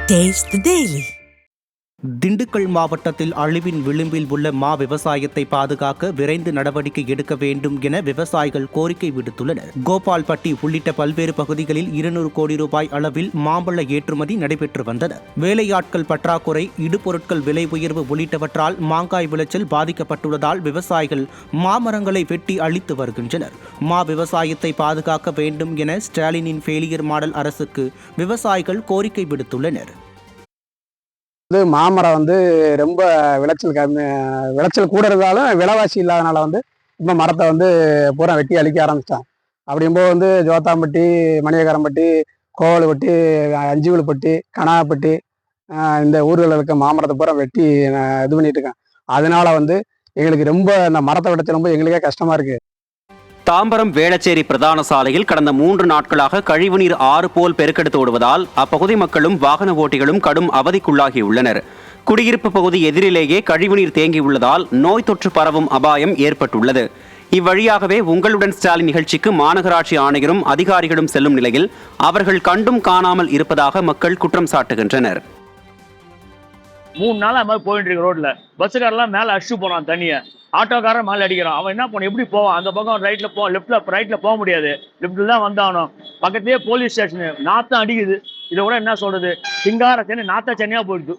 Taste the Daily. Dindigul மாவட்டத்தில் அழிவின் விளிம்பில் உள்ள மா விவசாயத்தை பாதுகாக்க விரைந்து நடவடிக்கை எடுக்க வேண்டும் என விவசாயிகள் கோரிக்கை விடுத்துள்ளனர். கோபால்பட்டி உள்ளிட்ட பல்வேறு பகுதிகளில் 200 கோடி ரூபாய் அளவில் மாம்பழ ஏற்றுமதி நடைபெற்று வந்தது. வேலையாட்கள் பற்றாக்குறை, இடுபொருட்கள் விலை உயர்வு உள்ளிட்டவற்றால் மாங்காய் விளைச்சல் பாதிக்கப்பட்டுள்ளதால் விவசாயிகள் மாமரங்களை வெட்டி அழித்து வருகின்றனர். மா விவசாயத்தை பாதுகாக்க வேண்டும் என ஸ்டாலினின் ஃபெயிலியர் மாடல் அரசுக்கு விவசாயிகள் கோரிக்கை விடுத்துள்ளனர். மாமரம் ரொம்ப விளைச்சல் கூட இருந்தாலும் விலைவாசி இல்லாதனால இப்போ மரத்தை பூரா வெட்டி அழிக்க ஆரம்பிச்சிட்டான். அப்படிங்கும்போது ஜோத்தாம்பட்டி, மணியக்காரம்பட்டி, கோவலுப்பட்டி, அஞ்சுவில்பட்டி, கனாப்பட்டி இந்த ஊர்களில் இருக்க மாமரத்தை பூரா வெட்டி இது பண்ணிட்டு இருக்கேன். அதனால எங்களுக்கு ரொம்ப இந்த மரத்தை வெட்டச்சு ரொம்ப எங்களுக்கே கஷ்டமா இருக்கு. தாம்பரம் வேளச்சேரி பிரதான சாலையில் கடந்த 3 நாட்களாக கழிவுநீர் ஆறு போல் பெருக்கெடுத்து ஓடுவதால் அப்பகுதி மக்களும் வாகன ஓட்டிகளும் கடும் அவதிக்குள்ளாகியுள்ளனர். குடியிருப்பு பகுதி எதிரிலேயே கழிவுநீர் தேங்கியுள்ளதால் நோய் தொற்று பரவும் அபாயம் ஏற்பட்டுள்ளது. இவ்வழியாகவே உங்களுடன் ஸ்டாலின் நிகழ்ச்சிக்கு மாநகராட்சி ஆணையரும் அதிகாரிகளும் செல்லும் நிலையில் அவர்கள் கண்டும் காணாமல் இருப்பதாக மக்கள் குற்றம் சாட்டுகின்றனர். 3 நாளா மாதிரி போயிட்டு இருக்கு. ரோட்ல பஸ்ஸுக்காரெல்லாம் மேல அடிச்சு போறான் தண்ணியை, ஆட்டோக்காரன் மேலே அடிக்கிறான். அவன் என்ன பண்ண, எப்படி போவான்? அந்த பக்கம் ரைட்ல போக முடியாது, லெஃப்ட்ல தான் வந்தாகணும். பக்கத்துலேயே போலீஸ் ஸ்டேஷனு, நாத்தம் அடிக்குது. இதை கூட என்ன சொல்றது, சிங்கார சென்னை நாத்த சென்னையா போயிடுது.